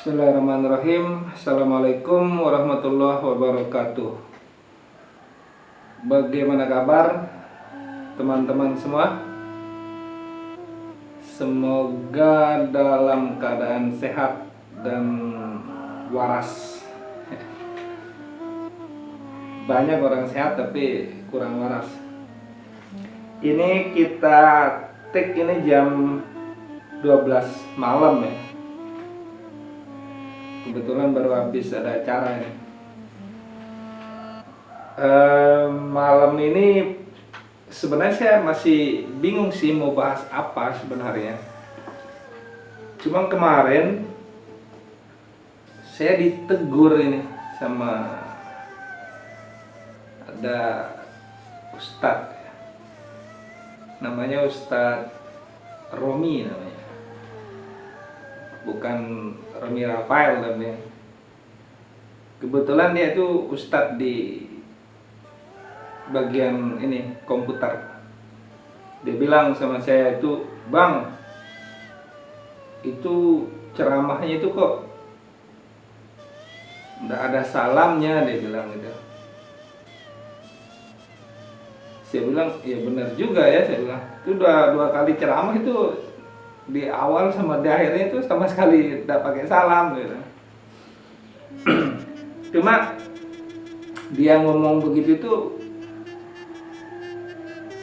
Bismillahirrahmanirrahim. Assalamualaikum warahmatullahi wabarakatuh. Bagaimana kabar teman-teman semua? Semoga dalam keadaan sehat dan waras. Banyak orang sehat tapi kurang waras. Ini kita take ini jam 12 malam ya. Kebetulan baru habis ada acara ini. Malam ini sebenarnya saya masih bingung sih mau bahas apa sebenarnya. Cuma kemarin saya ditegur ini sama ada Ustadz, namanya Ustadz Romi namanya. Bukan Romi Rafael namanya. Kebetulan dia itu ustadz di bagian ini komputer. Dia bilang sama saya itu, "Bang, itu ceramahnya itu kok nggak ada salamnya," dia bilang gitu. Saya bilang, "Ya benar juga ya," saya bilang. Itu dua kali ceramah itu di awal sama di akhirnya itu sama sekali tidak pakai salam gitu. Cuma dia ngomong begitu itu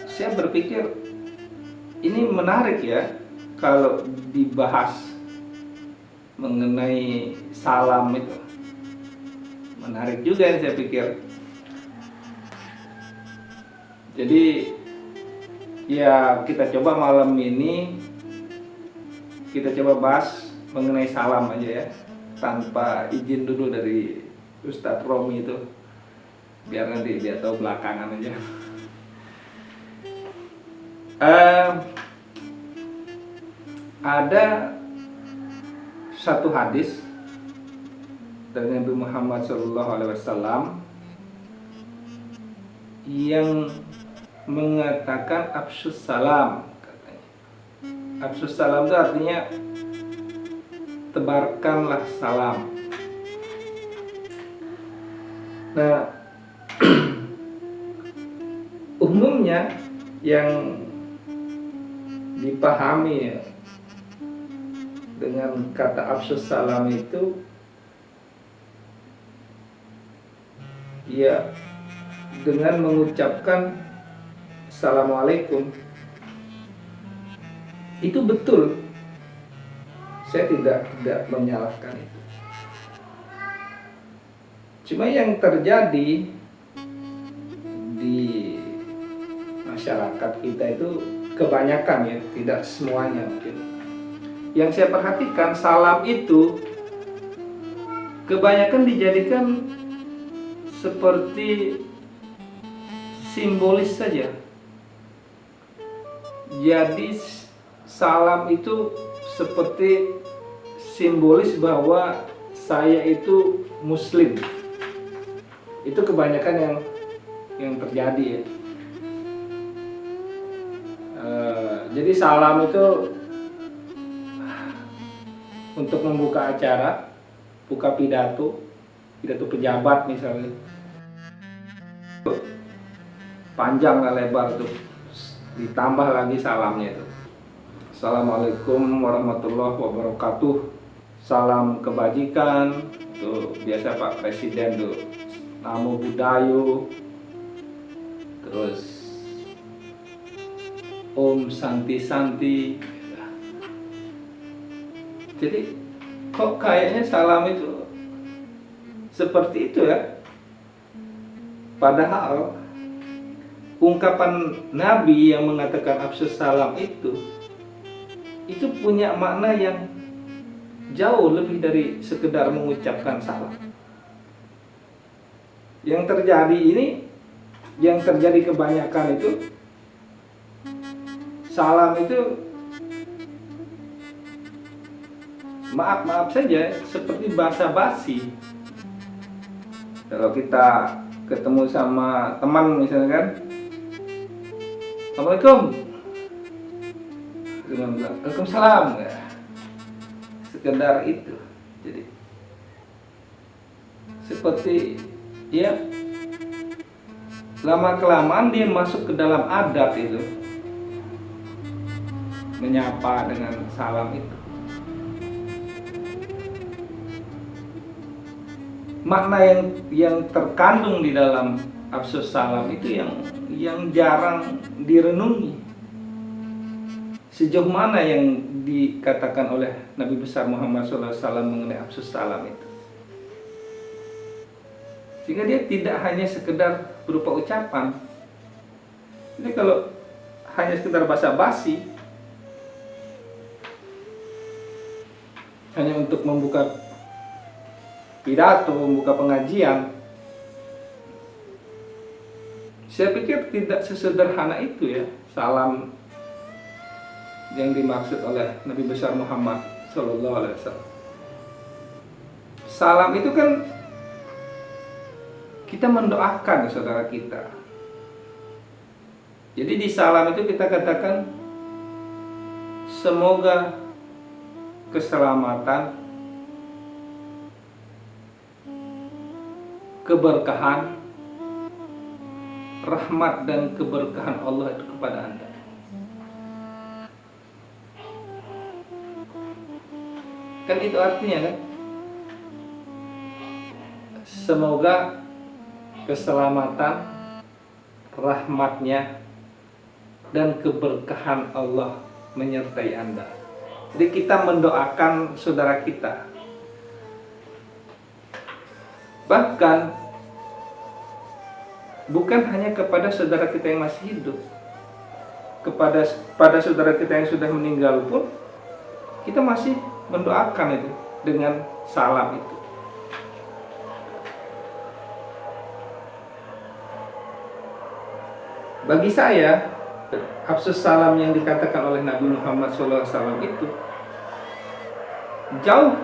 saya berpikir ini menarik ya kalau dibahas mengenai salam itu. Menarik juga yang saya pikir. Jadi ya kita coba malam ini kita coba bahas mengenai salam aja ya, tanpa izin dulu dari Ustadz Romi itu, biar nanti dia tahu belakangan aja. Ada satu hadis dari Nabi Muhammad SAW yang mengatakan afsyus salam. Afsyus salam itu artinya tebarkanlah salam. Nah, umumnya yang dipahami ya, dengan kata afsyus salam itu ya dengan mengucapkan assalamualaikum. Itu betul, saya tidak menyalahkan itu. Cuma yang terjadi di masyarakat kita itu kebanyakan ya, tidak semuanya mungkin. Yang saya perhatikan, salam itu kebanyakan dijadikan seperti simbolis saja. Jadi salam itu seperti simbolis bahwa saya itu muslim. Itu kebanyakan yang terjadi ya. Jadi salam itu untuk membuka acara, buka pidato pejabat misalnya. Panjang lah lebar tuh. Ditambah lagi salamnya itu. Assalamualaikum warahmatullahi wabarakatuh. Salam kebajikan. Tuh biasa Pak Presiden tuh. Namo Buddhayo. Terus Om Santi Santi. Jadi kok kayaknya salam itu seperti itu ya. Padahal ungkapan Nabi yang mengatakan afsyus salam itu itu punya makna yang jauh lebih dari sekedar mengucapkan salam. Yang terjadi kebanyakan itu, salam itu maaf saja seperti basa-basi. Kalau kita ketemu sama teman misalnya kan, Assalamualaikum, dengan bilang Waalaikumsalam, ya. Sekedar itu. Jadi seperti ya, lama kelamaan dia masuk ke dalam adat itu, menyapa dengan salam itu. Makna yang terkandung di dalam afsus salam itu yang jarang direnungi. Sejauh mana yang dikatakan oleh Nabi besar Muhammad SAW mengenai afsus salam itu, sehingga dia tidak hanya sekedar berupa ucapan. Jadi kalau hanya sekedar basa-basi, hanya untuk membuka pidato, membuka pengajian, saya pikir tidak sesederhana itu ya salam yang dimaksud oleh Nabi besar Muhammad SAW. Salam itu kan kita mendoakan saudara kita. Jadi di salam itu kita katakan semoga keselamatan, keberkahan, rahmat dan keberkahan Allah itu kepada Anda. Kan itu artinya kan, semoga keselamatan, rahmatnya dan keberkahan Allah menyertai Anda. Jadi kita mendoakan saudara kita. Bahkan bukan hanya kepada saudara kita yang masih hidup, pada saudara kita yang sudah meninggal pun kita masih mendoakan itu dengan salam itu. Bagi saya, afsus salam yang dikatakan oleh Nabi Muhammad SAW itu jauh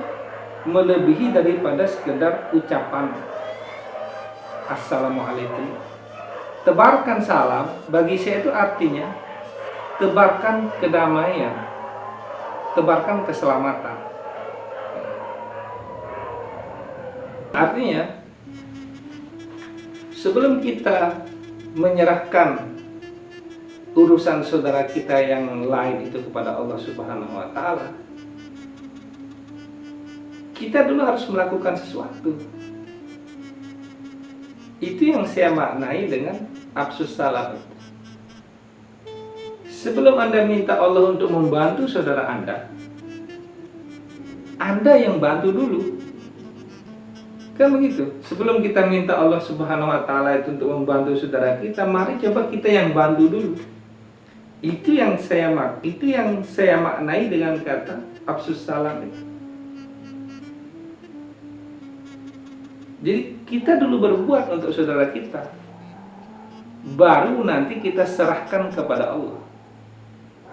melebihi daripada sekedar ucapan Assalamualaikum. Tebarkan salam bagi saya itu artinya tebarkan kedamaian, tebarkan keselamatan. Artinya sebelum kita menyerahkan urusan saudara kita yang lain itu kepada Allah Subhanahu wa Ta'ala, kita dulu harus melakukan sesuatu. Itu yang saya maknai dengan afsus salam. Sebelum Anda minta Allah untuk membantu saudara Anda yang bantu dulu. Kan begitu. Sebelum kita minta Allah Subhanahu wa Ta'ala itu untuk membantu saudara kita, mari coba kita yang bantu dulu. Itu yang saya maknai dengan kata afsus salam itu. Jadi kita dulu berbuat untuk saudara kita, baru nanti kita serahkan kepada Allah.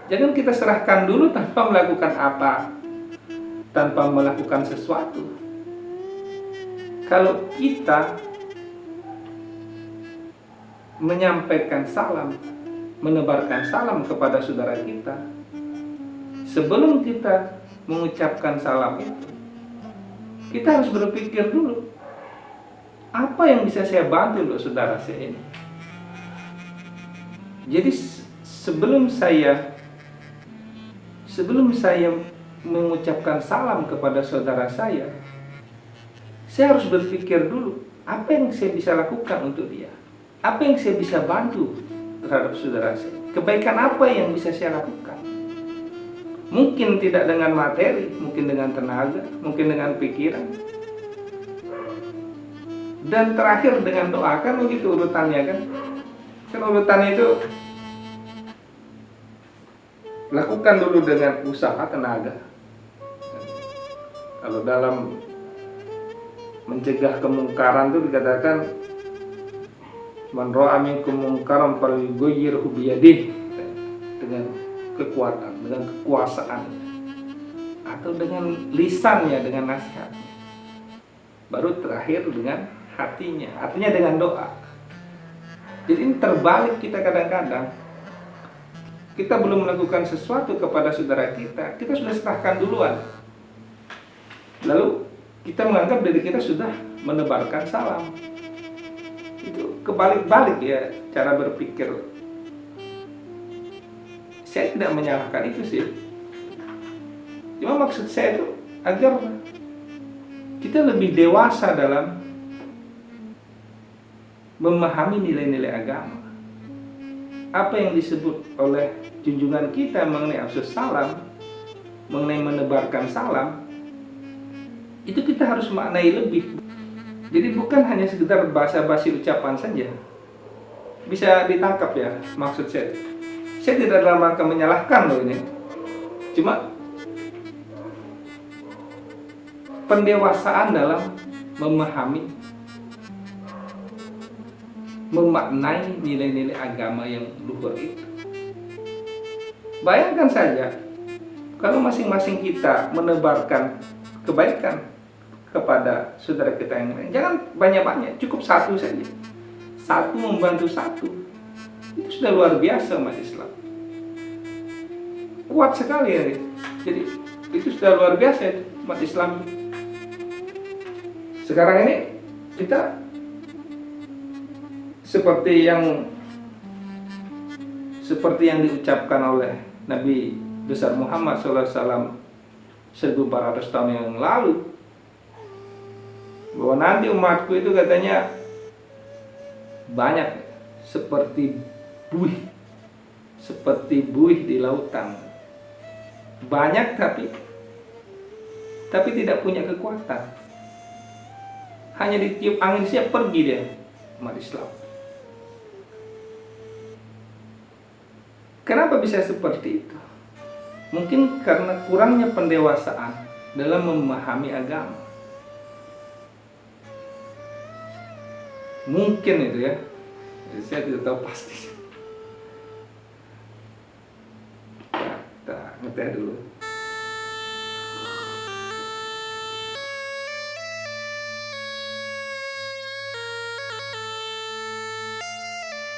Jangan kita serahkan dulu tanpa melakukan apa, tanpa melakukan sesuatu. Kalau kita menyampaikan salam, menebarkan salam kepada saudara kita, sebelum kita mengucapkan salam itu, kita harus berpikir dulu, apa yang bisa saya bantu untuk saudara saya ini. Jadi sebelum saya mengucapkan salam kepada saudara saya harus berpikir dulu, apa yang saya bisa lakukan untuk dia, apa yang saya bisa bantu terhadap saudara saya, kebaikan apa yang bisa saya lakukan. Mungkin tidak dengan materi, mungkin dengan tenaga, mungkin dengan pikiran, dan terakhir dengan doa. Kan begitu urutannya kan urutannya itu lakukan dulu dengan usaha tenaga. Kalau dalam mencegah kemungkaran itu dikatakan man ra'a minkum munkaran falyughayyirhu biyadihi, dengan kekuatan, dengan kekuasaan, atau dengan lisannya, dengan nasihatnya. Baru terakhir dengan hatinya, artinya dengan doa. Jadi ini terbalik kita kadang-kadang. Kita belum melakukan sesuatu kepada saudara kita sudah serahkan duluan. Lalu kita menganggap diri kita sudah menebarkan salam. Itu kebalik-balik ya cara berpikir. Saya tidak menyalahkan itu sih. Cuma maksud saya itu agar kita lebih dewasa dalam memahami nilai-nilai agama. Apa yang disebut oleh junjungan kita mengenai afsus salam, mengenai menebarkan salam, itu kita harus maknai lebih. Jadi bukan hanya sekedar basa-basi ucapan saja. Bisa ditangkap ya maksud saya. Saya tidak dalam rangka menyalahkan loh ini. Cuma pendewasaan dalam memahami, memaknai nilai-nilai agama yang luhur itu. Bayangkan saja kalau masing-masing kita menebarkan kebaikan kepada saudara kita yang lain, jangan banyak-banyak, cukup satu saja. Satu membantu satu, itu sudah luar biasa umat Islam. Kuat sekali ya. Jadi itu sudah luar biasa ya, umat Islam. Sekarang ini kita seperti yang diucapkan oleh Nabi besar Muhammad SAW 1400 tahun yang lalu, bahwa nanti umatku itu katanya banyak seperti buih di lautan, banyak tapi tidak punya kekuatan, hanya ditiup angin siap pergi dia umat Islam. Kenapa bisa seperti itu? Mungkin karena kurangnya pendewasaan dalam memahami agama. Mungkin itu ya. Saya tidak tahu pasti. Kita ngeteh dulu.